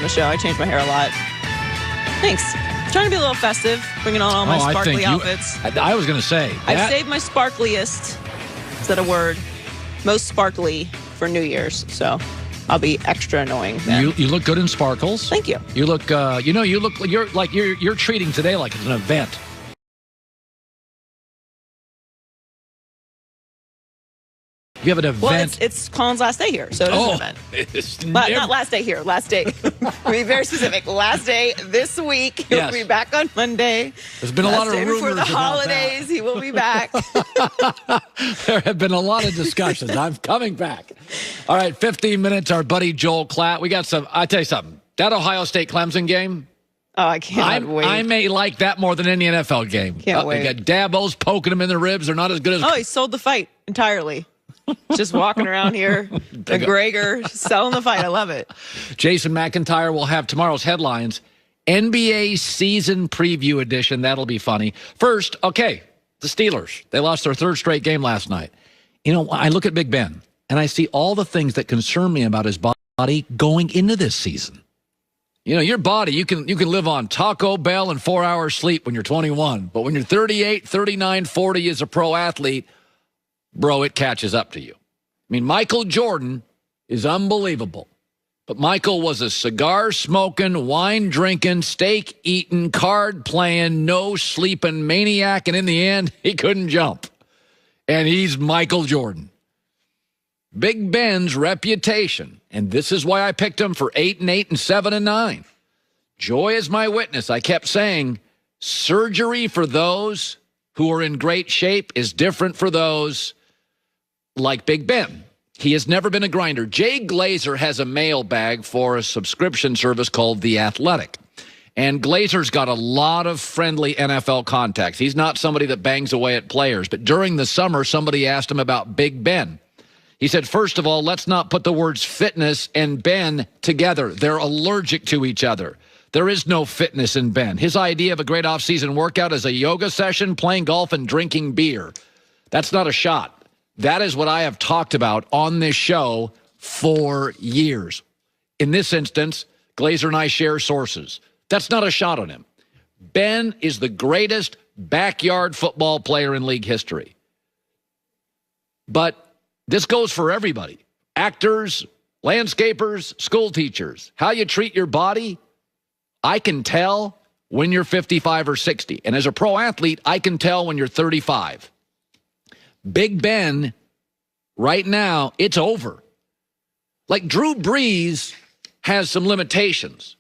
the show. I changed my hair a lot. Thanks. Trying to be a little festive, bringing on all my sparkly outfits. I was going to say. I've saved my sparkliest, is that a word? Most sparkly for New Year's. So I'll be extra annoying then. You look good in sparkles. Thank you. You look, you're treating today like it's an event. You have an event. Well, it's Colin's last day here, so it is an event. Not last day here, last day. To be very specific, last day this week. He'll be back on Monday. There's been a lot of rumors before the holidays. He will be back. There have been a lot of discussions. I'm coming back. All right, 15 minutes. Our buddy Joel Klatt. We got some. I tell you something. That Ohio State Clemson game. Oh, I can't wait. I may like that more than any NFL game. Can't wait. You got Dabo's poking him in the ribs. They're not as good as. Oh, he sold the fight entirely. Just walking around here, McGregor selling the fight. I love it. Jason McIntyre will have tomorrow's headlines. NBA season preview edition. That'll be funny. First, okay, the Steelers. They lost their third straight game last night. You know, I look at Big Ben, and I see all the things that concern me about his body going into this season. You know, your body, you can live on Taco Bell and 4 hours sleep when you're 21. But when you're 38, 39, 40 as a pro athlete, bro, it catches up to you. I mean, Michael Jordan is unbelievable. But Michael was a cigar-smoking, wine-drinking, steak-eating, card-playing, no-sleeping maniac, and in the end, he couldn't jump. And he's Michael Jordan. Big Ben's reputation, and this is why I picked him for 8-8 and 7-9. Joy is my witness. I kept saying, surgery for those who are in great shape is different for those like Big Ben. He has never been a grinder. Jay Glazer has a mailbag for a subscription service called The Athletic. And Glazer's got a lot of friendly NFL contacts. He's not somebody that bangs away at players. But during the summer, somebody asked him about Big Ben. He said, first of all, let's not put the words fitness and Ben together. They're allergic to each other. There is no fitness in Ben. His idea of a great off-season workout is a yoga session, playing golf, and drinking beer. That's not a shot. That is what I have talked about on this show for years. In this instance, Glazer and I share sources. That's not a shot on him. Ben is the greatest backyard football player in league history. But this goes for everybody. Actors, landscapers, school teachers. How you treat your body, I can tell when you're 55 or 60. And as a pro athlete, I can tell when you're 35. Big Ben, right now, it's over. Like Drew Brees has some limitations,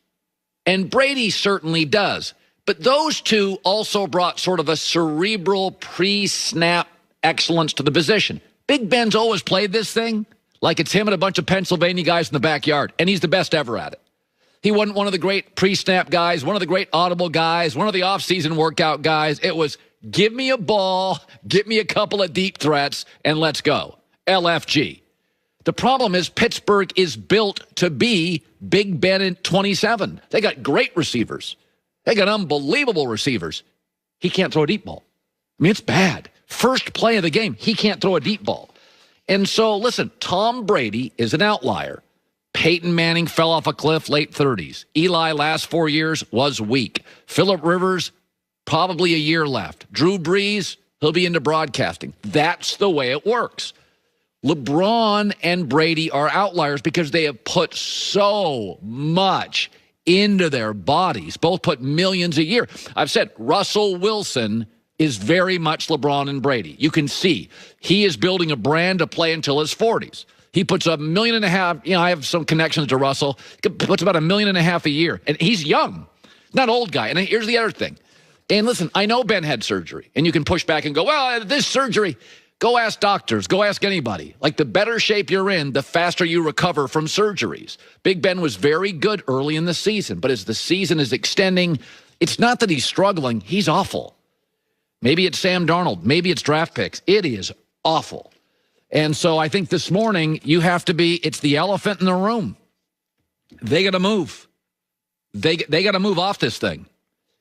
and Brady certainly does. But those two also brought sort of a cerebral pre-snap excellence to the position. Big Ben's always played this thing like it's him and a bunch of Pennsylvania guys in the backyard, and he's the best ever at it. He wasn't one of the great pre-snap guys, one of the great audible guys, one of the off-season workout guys. It was, give me a ball, get me a couple of deep threats, and let's go. LFG. The problem is Pittsburgh is built to be Big Ben in 27. They got great receivers. They got unbelievable receivers. He can't throw a deep ball. I mean, it's bad. First play of the game, he can't throw a deep ball. And so, listen, Tom Brady is an outlier. Peyton Manning fell off a cliff late 30s. Eli, last 4 years, was weak. Phillip Rivers, probably a year left. Drew Brees, he'll be into broadcasting. That's the way it works. LeBron and Brady are outliers because they have put so much into their bodies. Both put millions a year. I've said Russell Wilson is very much LeBron and Brady. You can see he is building a brand to play until his 40s. He puts $1.5 million. You know, I have some connections to Russell. He puts about $1.5 million a year. And he's young, not old guy. And here's the other thing. And listen, I know Ben had surgery. And you can push back and go, well, this surgery, go ask doctors. Go ask anybody. Like, the better shape you're in, the faster you recover from surgeries. Big Ben was very good early in the season. But as the season is extending, it's not that he's struggling. He's awful. Maybe it's Sam Darnold. Maybe it's draft picks. It is awful. And so I think this morning you have to be, it's the elephant in the room. They got to move. They got to move off this thing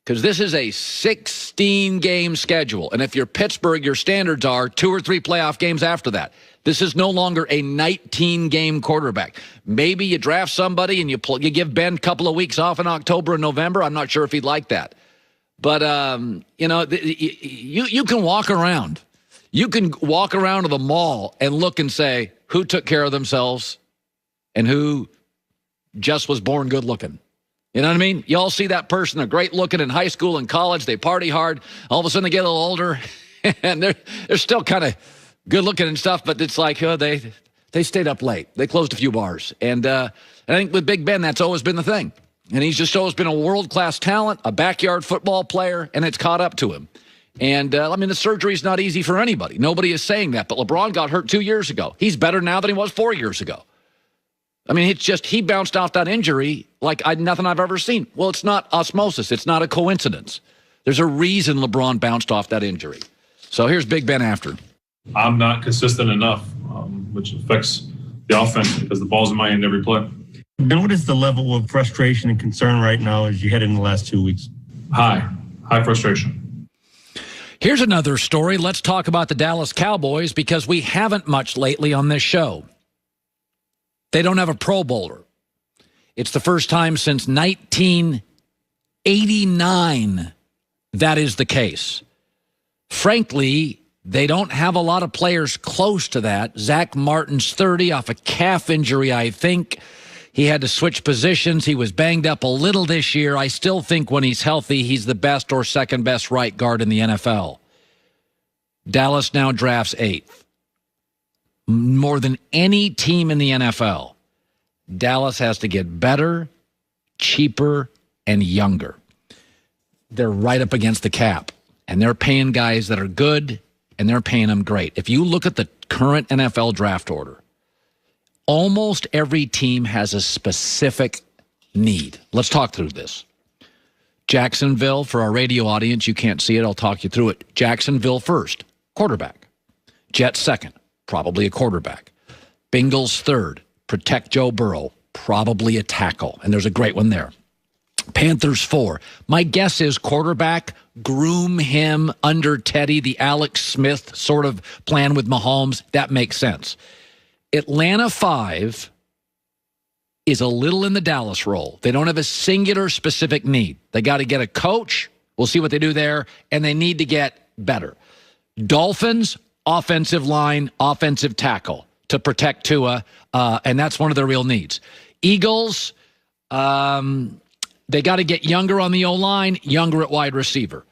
because this is a 16-game schedule. And if you're Pittsburgh, your standards are 2 or 3 playoff games after that. This is no longer a 19-game quarterback. Maybe you draft somebody and you give Ben a couple of weeks off in October and November. I'm not sure if he'd like that. But, you can walk around. You can walk around to the mall and look and say who took care of themselves and who just was born good looking. You know what I mean? You all see that person, they're great looking in high school and college. They party hard. All of a sudden they get a little older and they're still kind of good looking and stuff. But it's like, they stayed up late. They closed a few bars. And I think with Big Ben, that's always been the thing. And he's just always been a world-class talent, a backyard football player, and it's caught up to him. And, the surgery is not easy for anybody. Nobody is saying that. But LeBron got hurt 2 years ago. He's better now than he was 4 years ago. It's just he bounced off that injury like nothing I've ever seen. Well, it's not osmosis. It's not a coincidence. There's a reason LeBron bounced off that injury. So here's Big Ben after. I'm not consistent enough, which affects the offense because the ball's in my hand every play. And what is the level of frustration and concern right now as you head in the last 2 weeks? High frustration. Here's another story. Let's talk about the Dallas Cowboys because we haven't much lately on this show. They don't have a Pro Bowler. It's the first time since 1989 that is the case. Frankly, they don't have a lot of players close to that. Zach Martin's 30 off a calf injury, I think. He had to switch positions. He was banged up a little this year. I still think when he's healthy, he's the best or second best right guard in the NFL. Dallas now drafts 8th. More than any team in the NFL. Dallas has to get better, cheaper, and younger. They're right up against the cap. And they're paying guys that are good, and they're paying them great. If you look at the current NFL draft order, almost every team has a specific need. Let's talk through this. Jacksonville, for our radio audience, you can't see it. I'll talk you through it. Jacksonville first, quarterback. Jets second, probably a quarterback. Bengals third, protect Joe Burrow, probably a tackle. And there's a great one there. Panthers 4. My guess is quarterback, groom him under Teddy, the Alex Smith sort of plan with Mahomes. That makes sense. Atlanta 5 is a little in the Dallas role. They don't have a singular specific need. They got to get a coach. We'll see what they do there. And they need to get better. Dolphins, offensive line, offensive tackle to protect Tua. And that's one of their real needs. Eagles, they got to get younger on the O-line, younger at wide receiver.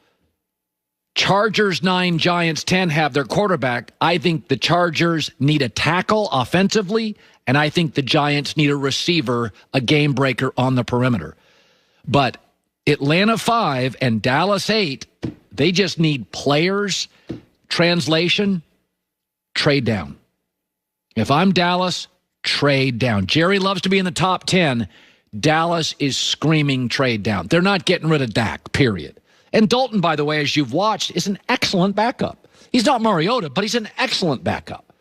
Chargers 9, Giants 10 have their quarterback. I think the Chargers need a tackle offensively, and I think the Giants need a receiver, a game breaker on the perimeter. But Atlanta 5 and Dallas 8, they just need players. Translation, trade down. If I'm Dallas, trade down. Jerry loves to be in the top 10. Dallas is screaming trade down. They're not getting rid of Dak, period. And Dalton, by the way, as you've watched, is an excellent backup. He's not Mariota, but he's an excellent backup.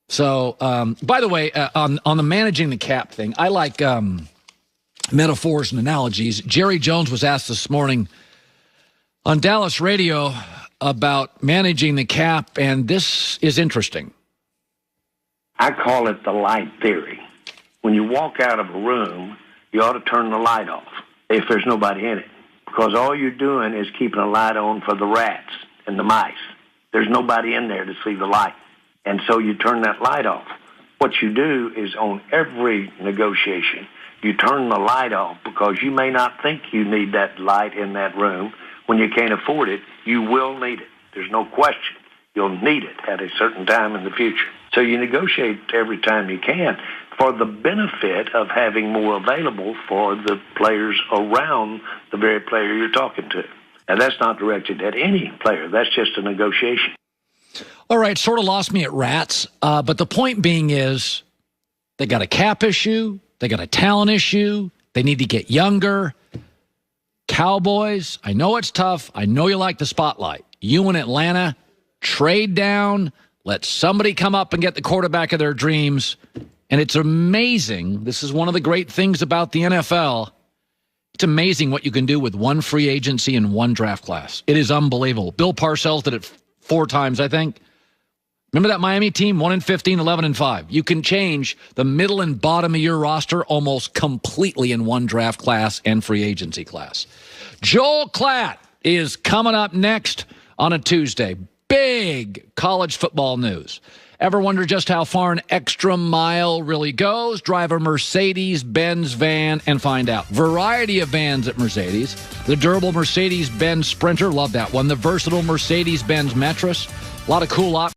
So, by the way, on the managing the cap thing, I like metaphors and analogies. Jerry Jones was asked this morning on Dallas radio about managing the cap, and this is interesting. I call it the light theory. When you walk out of a room, you ought to turn the light off if there's nobody in it. Because all you're doing is keeping a light on for the rats and the mice. There's nobody in there to see the light. And so you turn that light off. What you do is on every negotiation, you turn the light off because you may not think you need that light in that room. When you can't afford it, you will need it. There's no question. You'll need it at a certain time in the future. So you negotiate every time you can for the benefit of having more available for the players around the very player you're talking to. And that's not directed at any player. That's just a negotiation. All right, sort of lost me at rats. But the point being is they got a cap issue. They got a talent issue. They need to get younger. Cowboys, I know it's tough. I know you like the spotlight. You in Atlanta, trade down. Let somebody come up and get the quarterback of their dreams. And it's amazing. This is one of the great things about the NFL. It's amazing what you can do with one free agency and one draft class. It is unbelievable. Bill Parcells did it 4 times, I think. Remember that Miami team, 1-15, 11-5. You can change the middle and bottom of your roster almost completely in one draft class and free agency class. Joel Klatt is coming up next on a Tuesday. Big college football news. Ever wonder just how far an extra mile really goes? Drive a Mercedes-Benz van and find out. Variety of vans at Mercedes. The durable Mercedes-Benz Sprinter, love that one. The versatile Mercedes-Benz Metris. A lot of cool options.